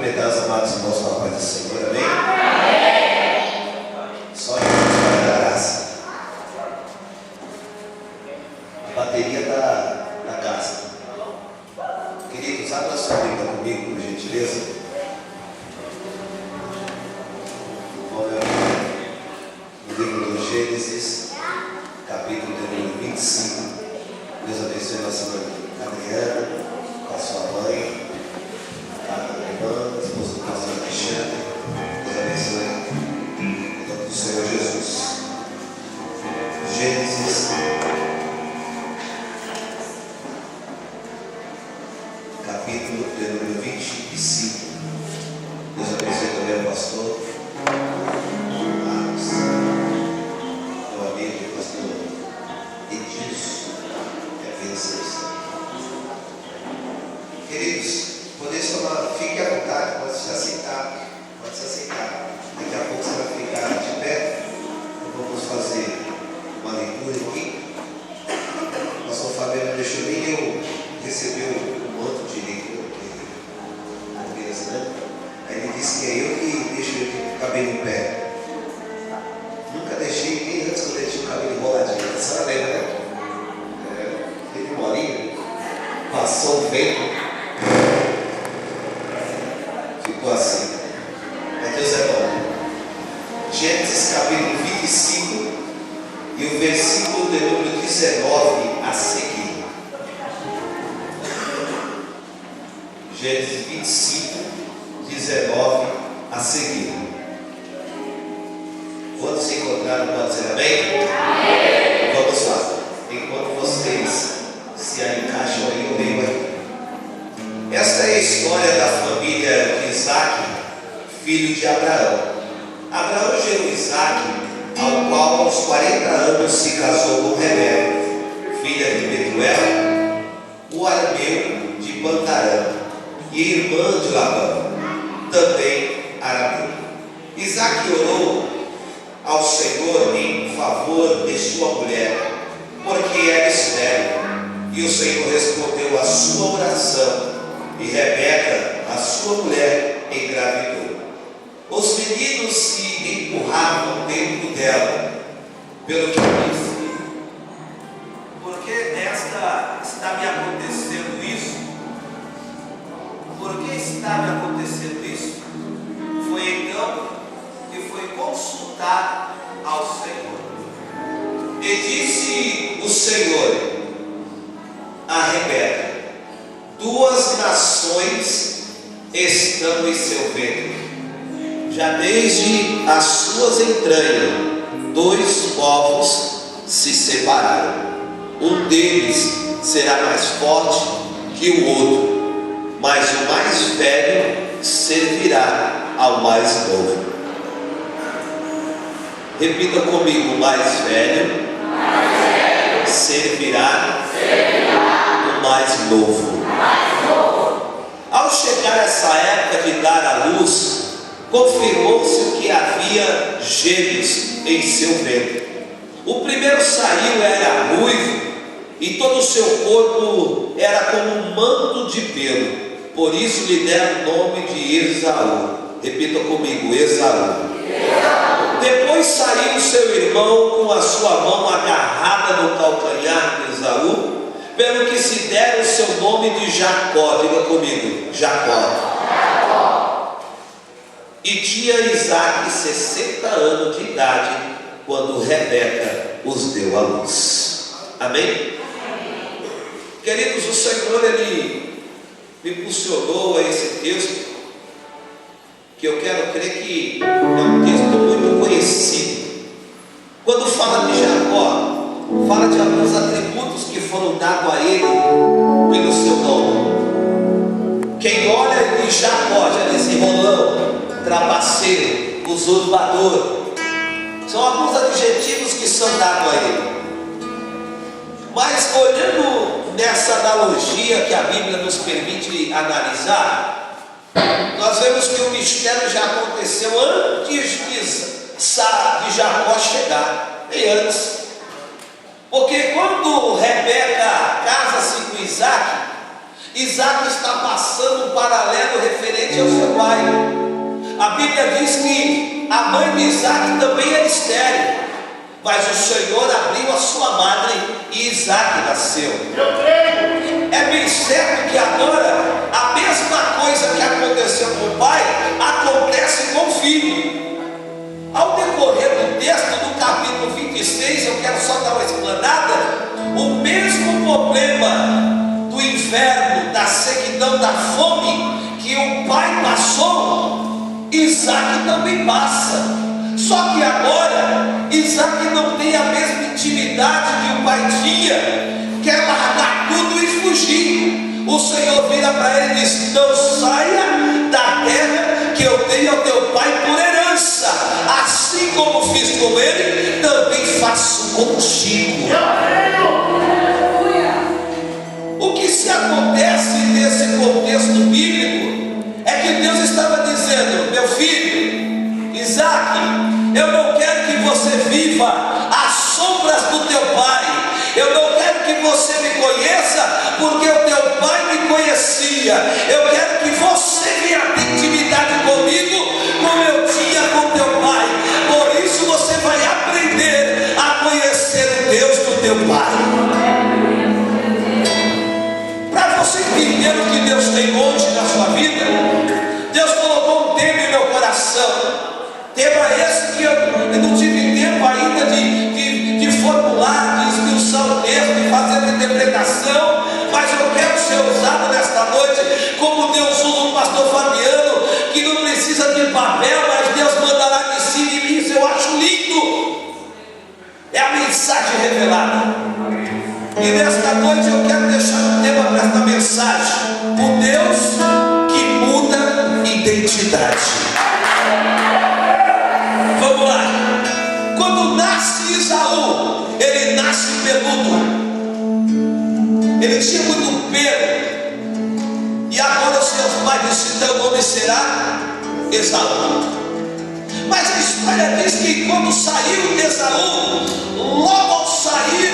cumprimentar os amados irmãos com a paz do Senhor, amém? Só Jesus vai dar graça. A bateria está na casa. Queridos, abra sua Bíblia comigo, por gentileza. No livro do Gênesis, capítulo número 25. Deus abençoe nossa irmã Adriana, com a sua mãe, a irmã, a esposa do pastor Alexandre. Deus abençoe em nome do Senhor Jesus. Gênesis, capítulo número 25. Deus abençoe também o pastor Marcos, meu amigo, pastor Edilson. Queridos, podeis tomar, fique à vontade, pode se aceitar, Daqui a pouco você vai ficar de pé. Vamos fazer uma leitura aqui. O pastor Fabiano deixou nem eu receber um manto de leitura, né? Aí ele disse que é eu que deixo o cabelo em pé. Nunca deixei, nem antes que eu deixei o cabelo enroladinho. A senhora lembra, né? Teve uma horinha, passou o vento, ficou assim. Mas Deus é bom. Gênesis capítulo 25 e o versículo de número 19 a seguir. Gênesis 25, 19 a seguir. Quando se encontraram, pode dizer amém? Amém. Vamos lá. Enquanto vocês se encaixam aí, eu leio aí. Esta é a história da família de Isaac, filho de Abraão. Abraão gerou Isaac, ao qual aos 40 anos se casou com Rebeca, filha de Betuel, o arameu de Pantarã, e irmã de Labão, também arameu. Isaac orou ao Senhor em favor de sua mulher, porque era estéril. E o Senhor respondeu a sua oração, e Rebeca, a sua mulher, engravidou. Os meninos se empurravam dentro dela, pelo que disse: por que está me acontecendo isso? Por que está me acontecendo isso? Foi então que foi consultar ao Senhor. E disse o Senhor a Rebeca: duas nações estão em seu ventre, já desde as suas entranhas, dois povos se separaram. Um deles será mais forte que o outro, mas o mais velho servirá ao mais novo. Repita comigo: o mais velho servirá o mais novo. Ao chegar essa época de dar à luz, confirmou-se que havia gêmeos em seu ventre. O primeiro saiu, era ruivo, e todo o seu corpo era como um manto de pelo. Por isso lhe deram o nome de Esaú. Repita comigo: Esaú. Depois saiu seu irmão com a sua mão agarrada no calcanhar de Esaú, pelo que se deram o seu nome de Jacó. Diga comigo: Jacó. E tinha Isaac 60 anos de idade quando Rebeca os deu à luz. Amém? Queridos, o Senhor, Ele me impulsionou a esse texto, que eu quero crer que é um texto muito conhecido. Quando fala de Jacó, fala de alguns atributos que foram dados a ele pelo seu nome. Quem olha de Jacó já diz enrolão, trapaceiro, usurpador. São alguns adjetivos que são dados a ele. Mas olhando nessa analogia que a Bíblia nos permite analisar, nós vemos que o mistério já aconteceu antes de Jacó chegar, e antes. Porque quando Rebeca casa-se com Isaac, Isaac está passando um paralelo referente ao seu pai. que a mãe de Isaac também era estéril, mas o Senhor abriu a sua madre e Isaac nasceu. É bem certo que agora a mesma coisa que aconteceu com o pai acontece com o filho. Ao decorrer do texto do capítulo 26, eu quero só dar uma explanada. O mesmo problema do inverno, da sequidão, da fome que o pai passou, Isaac também passa. Só que agora Isaac não tem a mesma intimidade que o pai tinha, quer largar tudo e fugir. O Senhor vira para ele e diz: não saia da terra que eu dei ao teu pai por herança. Assim como fiz com ele, também faço contigo. O que se acontece nesse contexto bíblico é que Deus estava dizendo: meu filho Isaac, eu não quero que você viva às sombras do teu pai. Eu não quero que você me conheça porque o teu pai me conhecia. Eu quero que você venha ter intimidade comigo como eu tinha com teu pai. Por isso você vai aprender a conhecer o Deus do teu pai. Para você entender o que Deus tem hoje na sua vida, Deus colocou um tema em meu coração. Tema esse que eu não tive tempo ainda de formular, de esmiuçar o texto, de fazer a interpretação, mas eu quero ser usado nesta noite, como Deus usa o pastor Fabiano, que não precisa de papel, mas Deus mandará de cima em mim. Isso eu acho lindo. É a mensagem revelada. E nesta noite eu quero deixar um tema para esta mensagem: o Deus que muda identidade. Vamos lá. Quando nasce Esaú, ele nasce peludo. Ele tinha muito pelo. E agora os seus pais disseram: teu nome será Esaú. Mas a história diz que quando saiu Esaú, logo ao sair,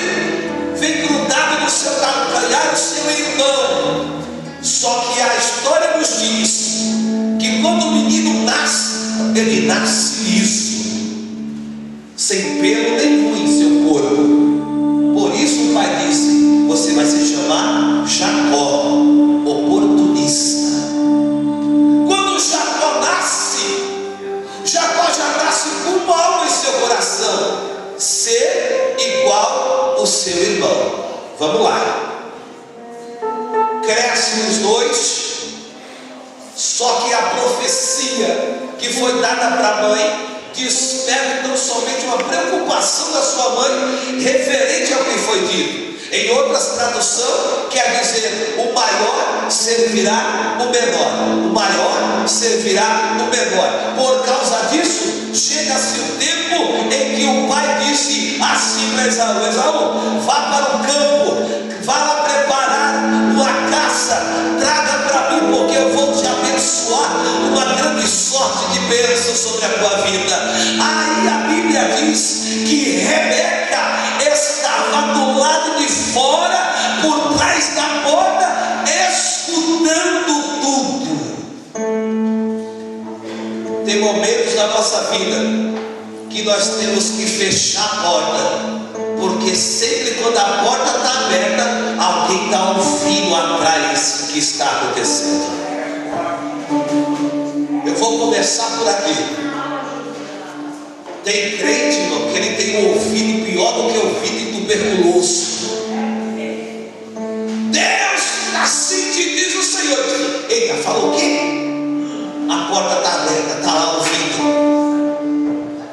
vem grudado no seu calcanhar o seu irmão. Só que a história nos diz que quando o menino nasce, ele nasce liso, sem pelo nenhum em seu corpo. Por isso o pai disse: você vai se chamar Jacó, oportunista. Quando Jacó nasce, Jacó já nasce com mal em seu coração, ser igual ao seu irmão. Vamos lá. Crescem os dois. Só que a profecia que foi dada para a mãe desperta tão somente uma preocupação da sua mãe referente ao que foi dito. Em outras traduções, quer dizer: o maior servirá o menor. O maior servirá o menor. Por causa disso, chega-se o tempo em que o pai disse assim para Esaú: Esaú, vá para o campo, vá lá preparar uma caça, traga para mim, porque eu vou te abençoar, uma grande sorte de bênção sobre a tua vida. Aí a Bíblia diz que Rebeca estava do lado de fora, por trás da porta, escutando tudo. Tem momentos da nossa vida que nós temos que fechar a porta, porque sempre quando a porta está aberta, alguém está ouvindo atrás o que está acontecendo. Eu vou começar por aqui. Tem crente, irmão, que ele tem um ouvido pior do que o ouvido de tuberculoso. Deus, assim te diz o Senhor. Eita, falou o quê? A porta está aberta, está lá ouvindo.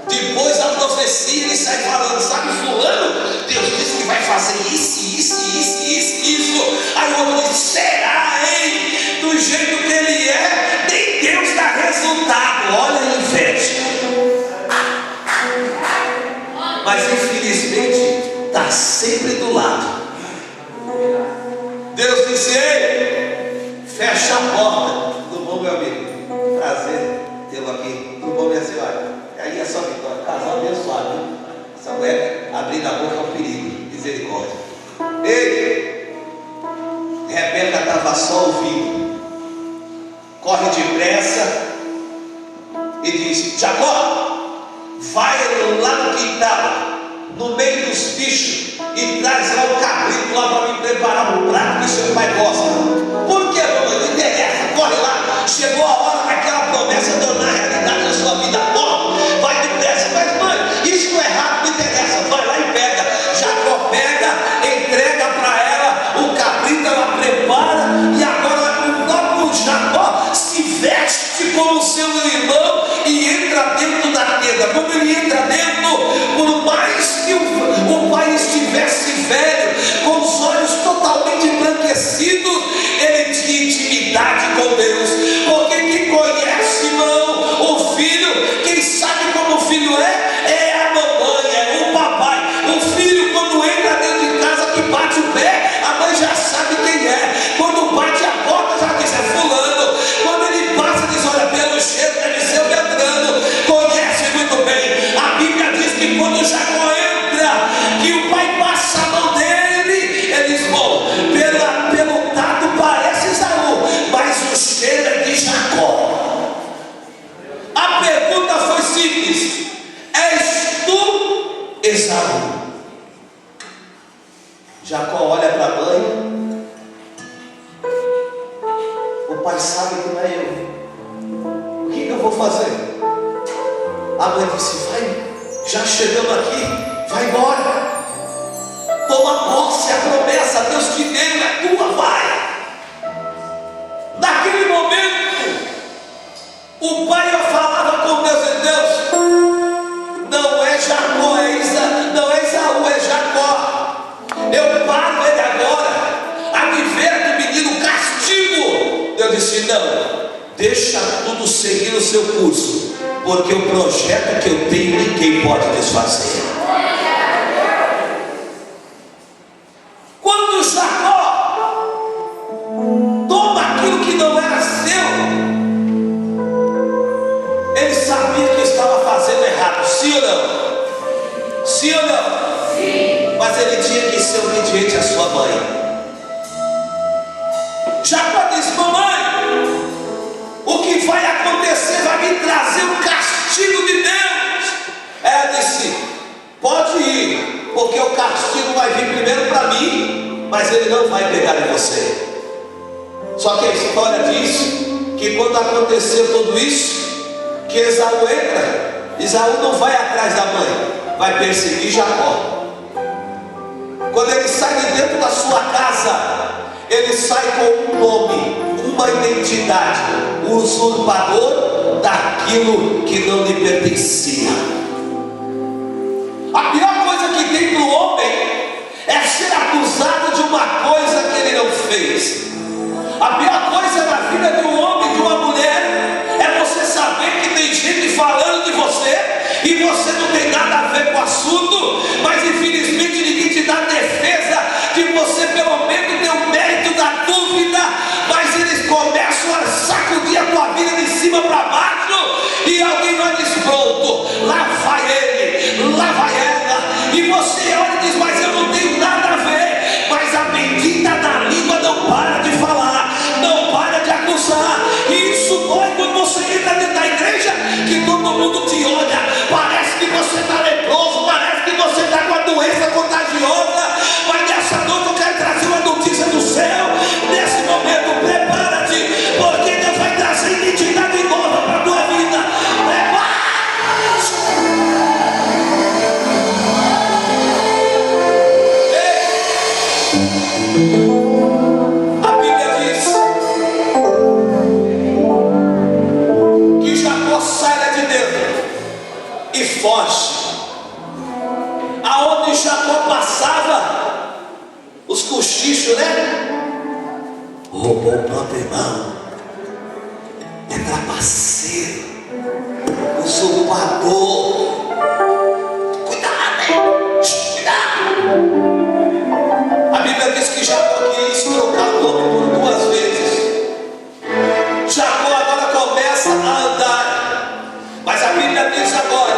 Depois da profecia ele sai falando: sabe fulano? Deus disse que vai fazer isso. Aí o outro diz: será, hein? Do jeito que ele é, nem Deus dá resultado. Olha a inveja. Mas infelizmente está sempre do lado. Deus disse: ei, fecha a porta. Tudo bom, meu amigo? Prazer tê-lo aqui. Tudo bom, minha senhora? Aí é só vitória, casal abençoado. Essa mulher abrindo a boca é um perigo. Misericórdia. Ei, Rebeca estava só ouvindo. Corre depressa, e diz: Jacó, vai lá no quintal, no meio dos bichos, e traz lá o cabrito lá para me preparar um prato que seu pai gosta. Por que, mamãe? Não interessa, corre lá. Chegou a hora daquela promessa tornar realidade na sua vida. Corre, vai depressa. Mas mãe, isso não é rápido, não interessa. Vai lá e pega. Jacó pega, entrega para ela o cabrito, ela prepara, e agora o próprio Jacó se veste como seu irmão e entra dentro da tenda. Quando ele entra dentro, por mais que o pai estivesse velho, com os olhos totalmente embranquecidos, ele tinha intimidade com Deus. Porque quem conhece, irmão, o filho, quem sabe como o filho é a mamãe, é o papai. O filho, quando entra dentro de casa, que bate o pé, a mãe já sabe quem é. Quando bate a porta, já diz: é fulano. Quando ele passa, diz: olha, pelo cheiro deve ser o Beltrano. Conhece muito bem. A Bíblia diz que quando Jacó entra, que o pai passa a mão dele, ele diz: bom, pelo tato parece Esaú, mas o cheiro é de Jacó. A pergunta foi simples: és tu Esaú? Jacó olha para a mãe. O pai sabe que não é eu. O que eu vou fazer? A mãe disse: vai, já chegamos aqui, vai embora. Toma posse, a promessa, Deus te deu, é tua, vai. Naquele momento, o pai falava com Deus: e Deus, não é Jacó, não é Esaú, é Jacó. Eu paro ele agora, adverto o menino, castigo. Deus disse: não, deixa tudo seguir o seu curso, porque o projeto que eu tenho ninguém pode desfazer. Quando Jacó toma aquilo que não era seu, ele sabia que estava fazendo errado, sim ou não? Sim ou não? Sim. Mas ele tinha que ser obediente à sua mãe. Jacó disse: mamãe, o que vai acontecer vai me trazer o castigo de Deus. Ela disse: pode ir, porque o castigo vai vir primeiro para mim, mas ele não vai pegar em você. Só que a história diz que quando aconteceu tudo isso, que Esaú entra, Esaú não vai atrás da mãe, vai perseguir Jacó. Quando ele sai de dentro da sua casa, ele sai com um nome, uma identidade: usurpador daquilo que não lhe pertencia. A pior coisa que tem para o homem é ser acusado de uma coisa que ele não fez. A pior coisa na vida de um homem, de uma mulher, é você saber que tem gente falando de você e você não tem nada a ver com o assunto, mas infelizmente ninguém te dá defesa de você pelo menos ter o mérito da dúvida, mas eles começam a sacudir a tua vida de cima para baixo, e alguém vai diz: pronto, lá vai ele, lá vai ela, e você olha e diz: mas eu não tenho nada a ver. Mas a bendita da língua não para de falar, não para de acusar, e isso dói quando você entra dentro da igreja, que todo mundo te olha, parece que você está leproso, parece que você está com a doença contagiosa. Mas nessa noite eu quero trazer uma notícia do céu. Nesse momento, prepara-te, porque Deus vai trazer identidade nova para a tua vida. Prepara-te. A Bíblia diz que Jacó sai lá de dentro e foge. Aonde Jacó passava, os cochichos, né? Roubou o próprio irmão, é trapaceiro, usurpador. Cuidado, hein? Cuidado. A Bíblia diz que Jacó quis trocar o nome por 2 vezes. Jacó agora começa a andar, mas a Bíblia diz agora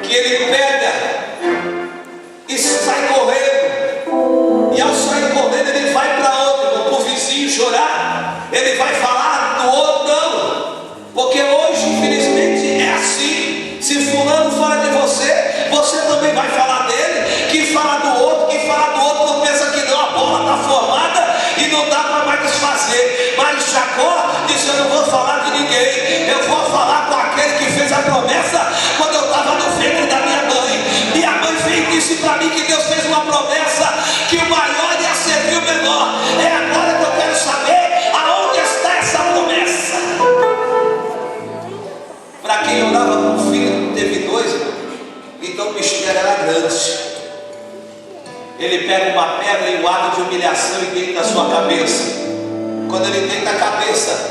que ele pega e sai correndo, e ao sair correndo ele vai para onde? Para o vizinho chorar, ele vai falar do outro, não, porque hoje infelizmente também vai falar dele. Quem fala do outro não pensa que não, a bola está formada e não dá para mais desfazer. Mas Jacó disse: eu não vou falar de ninguém, eu vou falar com aquele que fez a promessa quando eu estava no ventre da minha mãe. Minha mãe veio e disse para mim que Deus fez uma promessa, que o maior ia servir o menor. É agora que eu quero saber aonde está essa promessa. Para quem orava com um filho, teve dois, então o mistério era grande. Ele pega uma pedra em um ato de humilhação e deita na sua cabeça. Quando ele deita a cabeça,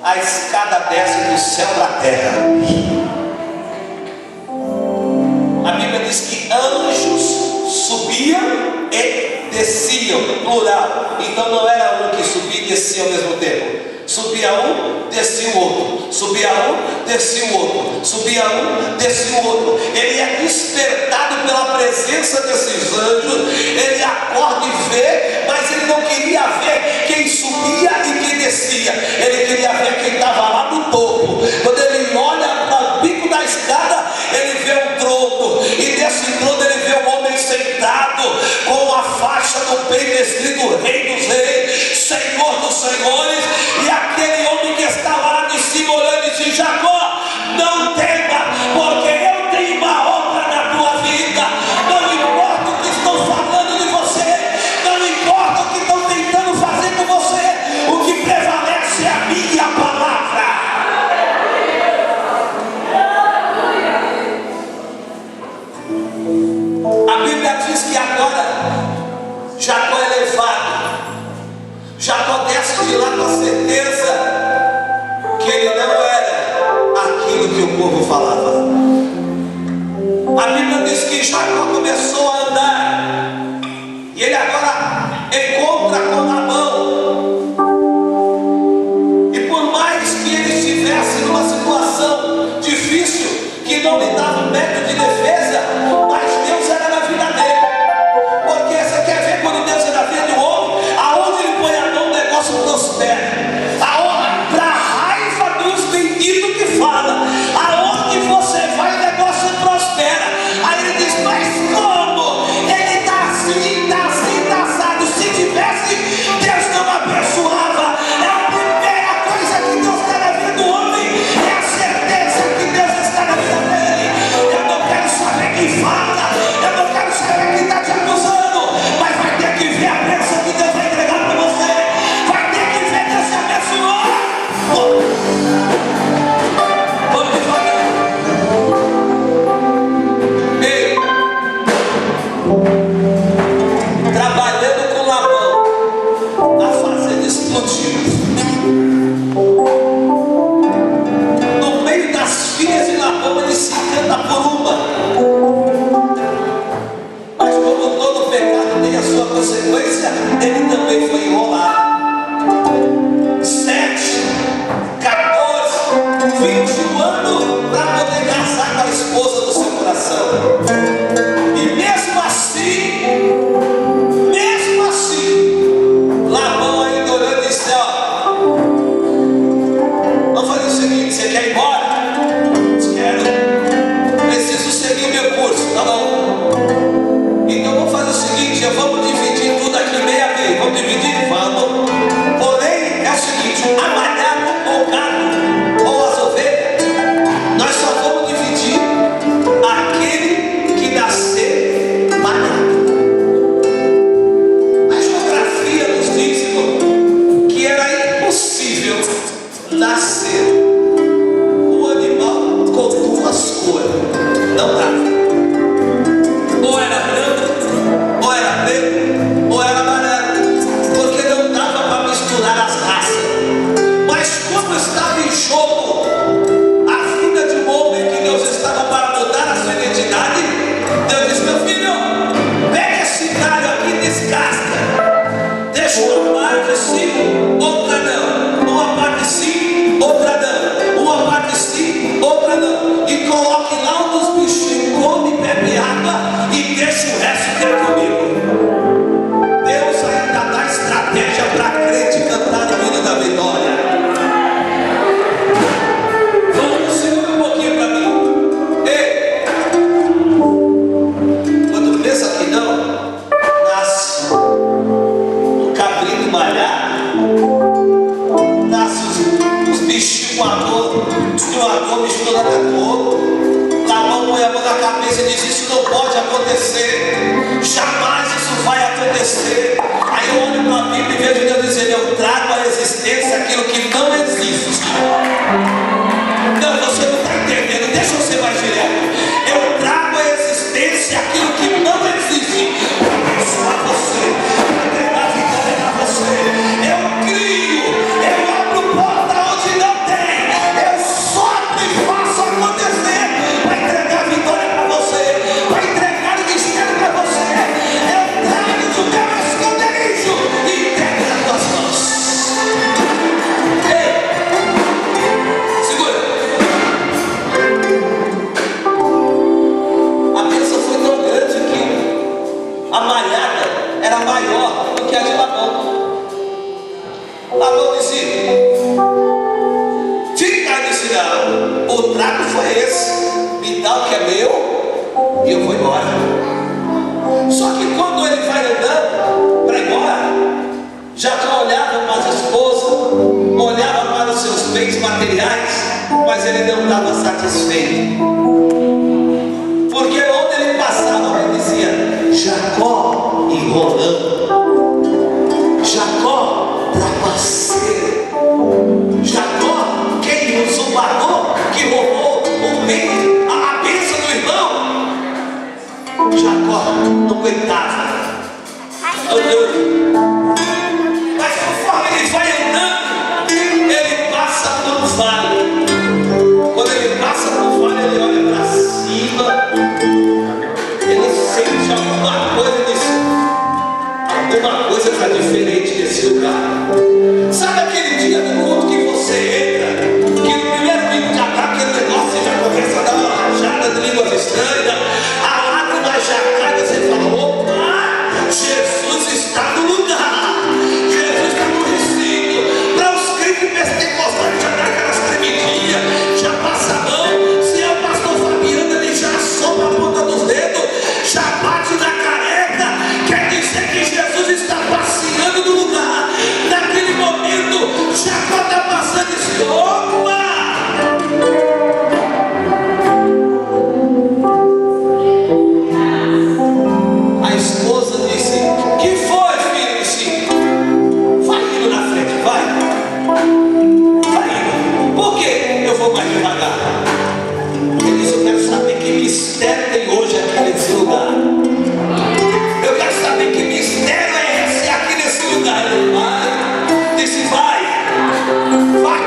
a escada desce do céu para a terra. A Bíblia diz que anjos subiam e desciam, plural. Então não era um que subia e descia ao mesmo tempo. Subia um, descia o outro. Subia um, descia o outro. Subia um, descia o outro. Ele é despertado pela presença desses anjos. Ele acorda e vê, mas ele não queria ver quem subia e quem descia. Ele queria ver quem estava lá no topo. Quando ele olha para o bico da escada, ele vê um trono. E nesse trono ele vê um homem sentado com a faixa no peito escrito Rei dos Reis, Senhor dos Senhores. E aquele homem que está lá de cima olhando e diz: Jacó, não tema, porque eu tenho uma obra na tua vida. Não importa o que estão falando de você, não importa o que estão tentando fazer com você, o que prevalece é a minha palavra. A Bíblia diz que agora Jacó é levado. Jacó desce de lá com a certeza que ele não era aquilo que o povo falava. A Bíblia diz que Jacó começou a andar e ele agora encontra com Labão. E por mais que ele estivesse numa situação difícil, que não lhe dava um método de defesa, mas Deus era na vida dele. Porque você quer ver quando Deus é na vida do homem? Aonde ele põe a mão, o negócio prospera. Para a raiva dos vendidos que fala, aonde você vai, o negócio prospera. Aí ele diz: mas como? Ele está assim, está assado. Se tivesse, Deus não abençoava. É a primeira coisa que Deus está na vida do homem, é a certeza que Deus está na vida dele. Eu não quero saber quem fala, eu não quero saber quem está te acusando, mas vai ter que ver a bênção que Deus vai entregar para você. Vai ter que ver Deus te abençoar. Vamos devagar. Ei, trabalhando com Labão, a fazenda explodiu. No meio das filhas de Labão, ele se encanta por uma. Mas como todo pecado tem a sua consequência, ele também foi enrolado. 7, 14, 21 anos para poder casar com a esposa do seu coração. E mesmo assim, Labão ainda olhando e disse: ó, vamos fazer o seguinte, você quer ir embora? Quero. Preciso seguir o meu curso, tá bom? Então vamos fazer o seguinte, vamos dividir tudo aqui meio a meio. Vamos dividir? Vamos. Porém, é o seguinte: amalhado ou o gado ou as ovelhas, nós só vamos dividir aquele que nascer malhado. A geografia nos diz, irmão, que era impossível nascer um animal com duas cores. Não dava. Ou era branco, ou era preto, ou era amarelo, porque não dava para misturar as raças. Mas como estava em jogo a vida de um homem que Deus estava para mudar a sua identidade, Deus disse: meu filho, pega esse galho aqui e descasca. Deixa uma parte sim, outra não. Uma parte sim, outra não. existe uma dor misturada com outra. Labão põe a mão na cabeça e diz: isso não pode acontecer, jamais isso vai acontecer. Aí eu olho para a Bíblia e vejo Deus dizendo: eu trago à existência aquilo que não existe. Não, você não está entendendo, deixa eu ser mais direto. Eu trago à existência aquilo que não existe para abençoar você, para entregar vitória para você. Eu crio, eu abro porta onde não tem, eu sopro e faço acontecer para entregar vitória para você, para entregar o mistério para você. Eu trago do teu esconderijo e entrego nas tuas mãos. Ei, segura. A bênção foi tão grande que a malhada era maior do que a de Labão. Labão disse: fica nesse não, o trato foi esse, me dá o que é meu e eu vou embora. Só que quando ele vai andando para ir embora, Jacó olhava para a esposa, olhava para os seus bens materiais, mas ele não estava satisfeito, porque onde ele passava ele dizia: Jacó enrolando, Jacó trapaceiro, Jacó quem o zombador, que roubou o bem, a bênção do irmão. Jacó não aguentava andando, mas conforme ele vai andando, ele passa por um vale. Quando ele passa por um vale, ele olha para cima, ele sente alguma coisa e diz: alguma coisa está diferente nesse lugar. Sabe aquele dia do culto que você entra, que no primeiro vídeo já está aquele negócio, você já começa a dar uma rajada de línguas estranhas, a lágrima já cai, você fala: opa, Jesus está no lugar, Jesus está no recinto. Para os crentes pentecostais já dá aquelas tremidinhas, já passa a mão. Se é o pastor Fabiano, ele já sopra a ponta dos dedos, já bate na careca, quer dizer que Jesus está passeando no lugar. Naquele momento, Jacó está passando e diz: opa! A esposa disse: que foi, filho? Disse: vai indo na frente, vai indo. Por quê? Eu vou mais devagar. Ele disse: eu quero saber que mistério tem hoje aqui nesse lugar. Eu quero saber que mistério é esse aqui nesse lugar. Ele vai, disse: vai,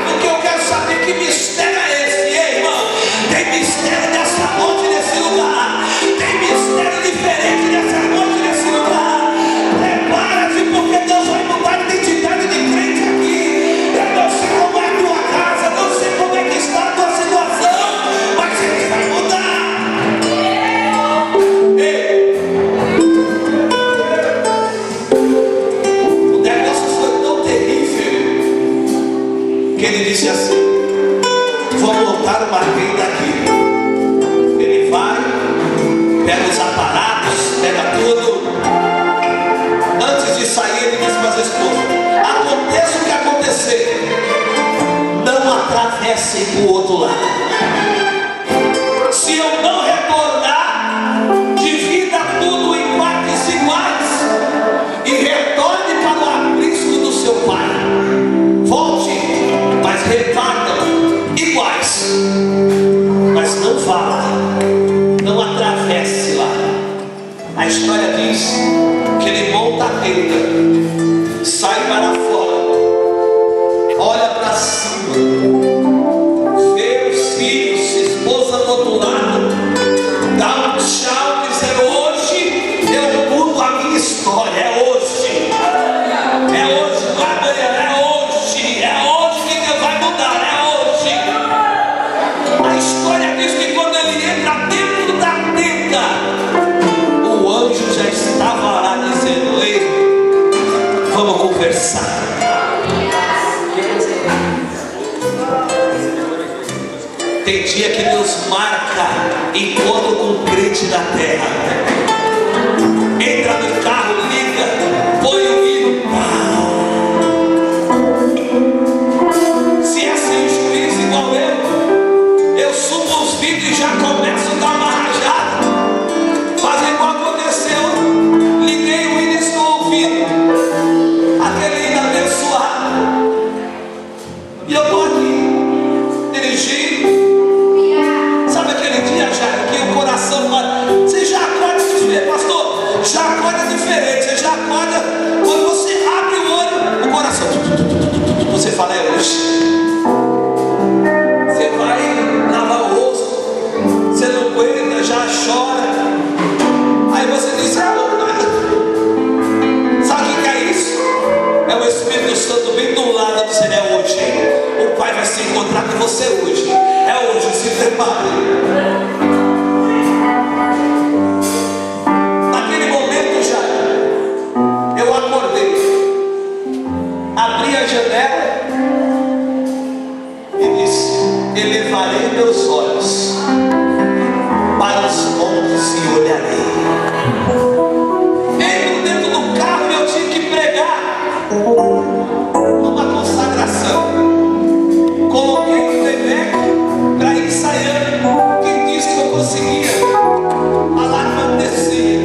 porque eu quero saber que mistério é esse. E aí, irmão, tem mistério nessa noite nesse lugar, tem mistério diferente nessa noite nesse lugar. Prepara-te, porque Deus vai mudar a identidade de crente aqui. Eu não sei como é a tua casa, não sei como é que está a tua situação, mas Ele vai mudar. Ei, o negócio foi tão terrível que ele disse assim: vou montar uma tenda aqui. Ele vai, pega os aparatos, pega tudo. Antes de sair, ele disse para a esposa: aconteça o que acontecer, não atravessem para o outro lado. Se eu não retornar, divida tudo em partes iguais e retorne para o aprisco do seu pai. Volte, mas repartam iguais. Mas não vá lá, não atravesse lá. A história diz que ele monta a tenda, sai para fora, olha para cima, vê os filhos, esposa do outro lado, dá um tchau, dizendo: hoje eu mudo a minha história. É hoje, não é amanhã, é hoje que Deus vai mudar, é hoje. A história diz que quando ele entra dentro da tenda, o anjo já estava lá dizendo: ei, vamos conversar. Tem dia que Deus marca encontro com crente da terra. Entra no carro, liga, põe o hino. Se essa Elevarei meus olhos para os montes e olharei. Entro dentro do carro e eu tive que pregar numa consagração. Coloquei o playback para ir ensaiando. Quem disse que eu conseguia? A lágrima descia.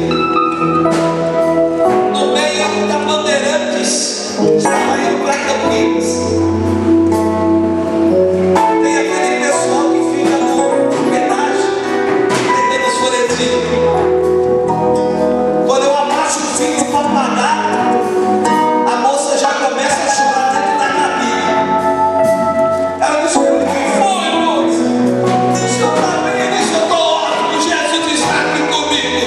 No meio da Bandeirantes, estava indo para Campinas. Tem aquele pessoal que fica no pedágio, vendendo os folhetinhos. Quando eu abaixo o cinto para pagar, a moça já começa a chorar dentro da cabine. Ela disse: o que foi, moça? O senhor está bem? Eu disse: eu estou ótimo, Jesus está aqui comigo.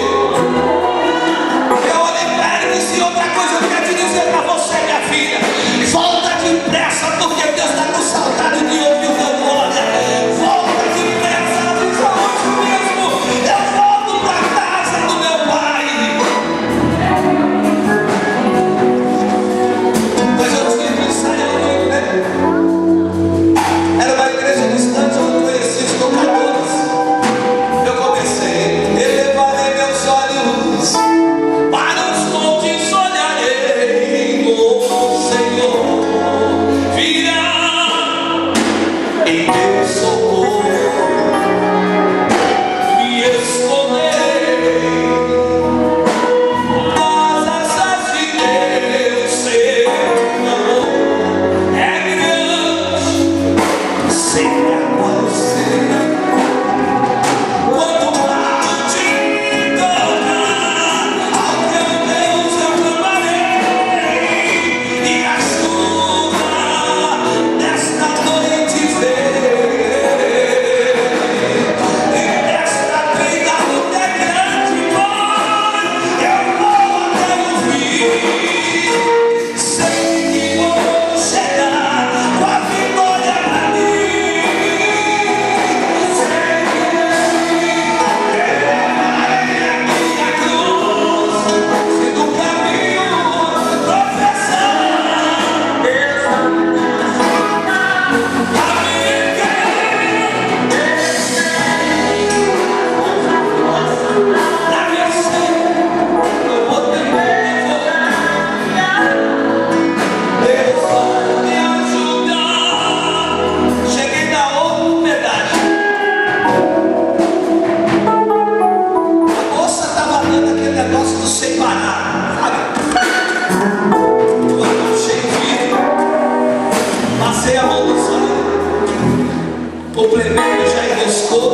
Eu olhei para ela e disse: outra coisa eu quero te dizer para você, minha filha. Volta depressa, porque Deus está com saudade de ouvir o teu glória. Volta depressa, ela disse: hoje mesmo eu volto para a casa do meu pai. Mas eu tinha que ensaiar muito, né? Era uma igreja distante, eu não conhecia os tocadores. Eu comecei: elevarei meus olhos para os montes, olharei, o Senhor virá em teu socorro, me esconderei nas asas de Deus. Seu amor é grande, sempre acontecerá. Quando passo de tocar ao teu Deus, eu clamarei, e a chuva desta noite verei, e desta trilha luta grande, eu vou até o fim. Sei que vou chegar com a vitória pra mim. Sei que levarei a minha cruz, se no caminho tropeçar, a minha na minha sede, eu vou ter medo. Deus vai me ajudar. Cheguei na outra pedágio. A moça estava dando aquele negócio do separar, sabe? Eu achei o vidro, passei a mão no zóio, o playback já enroscou.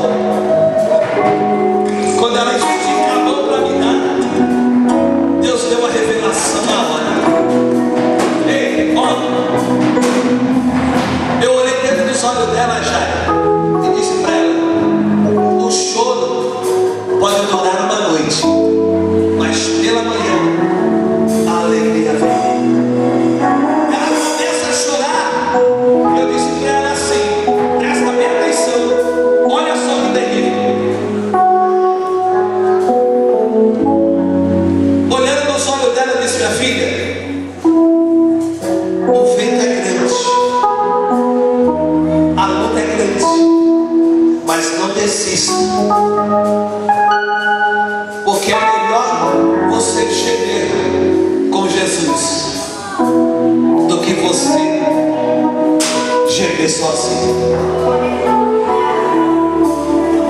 Quando ela estica a mão para me dar, Deus deu a revelação na hora. Ei, olha, eu olhei dentro dos olhos dela já e disse para ela: o choro pode durar uma noite, mas pela manhã a alegria vem. Ela começa a chorar. Eu disse para ela assim: presta bem atenção, olha só que terrível. Olhando nos olhos dela, eu disse: minha filha, o vento é grande, a luta é grande, mas não desista, porque é melhor você gemer com Jesus do que você gemer sozinho.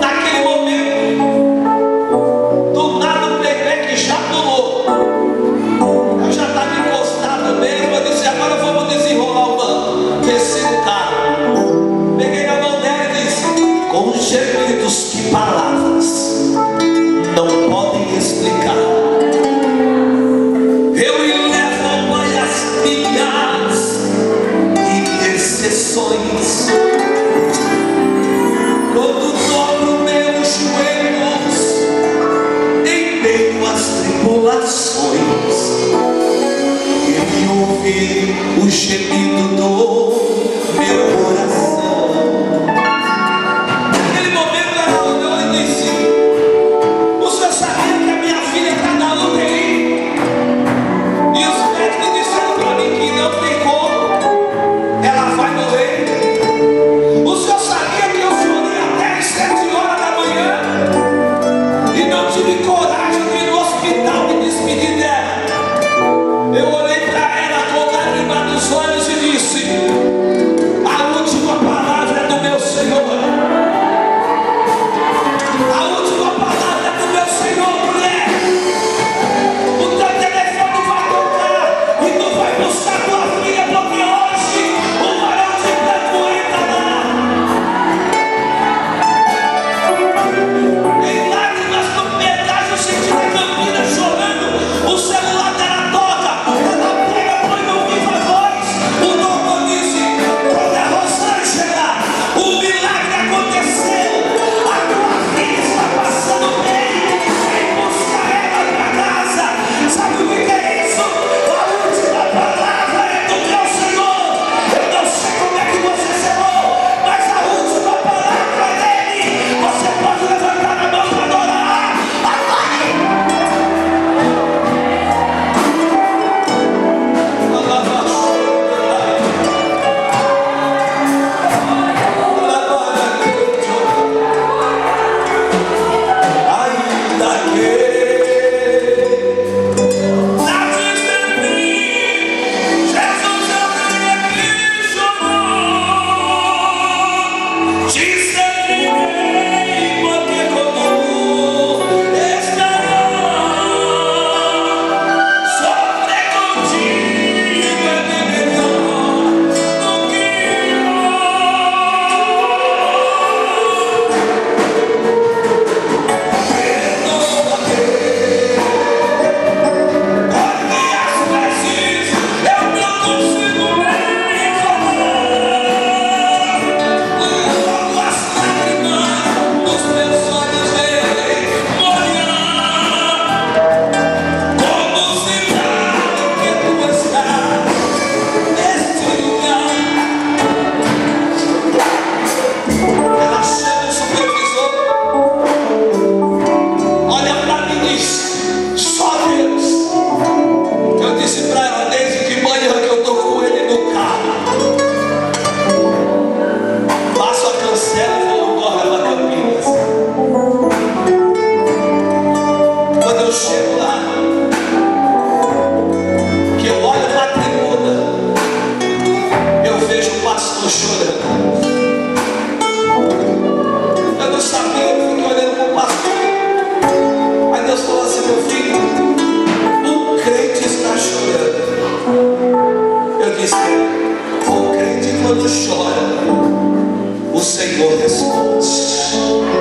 Naquele momento, do nada o playback já pulou. Eu já estava encostado mesmo. Eu disse: agora vamos desenrolar o banco. Desci no carro, peguei na mão dela e disse: com gemidos que palavras não podem explicar, eu levo as minhas intercessões. Quando dobro meus joelhos em meio às tribulações, Ele ouve o gemido do meu coração. Naquele momento ela olhou e disse: o senhor sabia que a minha filha está na UTI? E os médicos disseram para mim que não tem como, ela vai morrer. O senhor sabia que Senhor responde.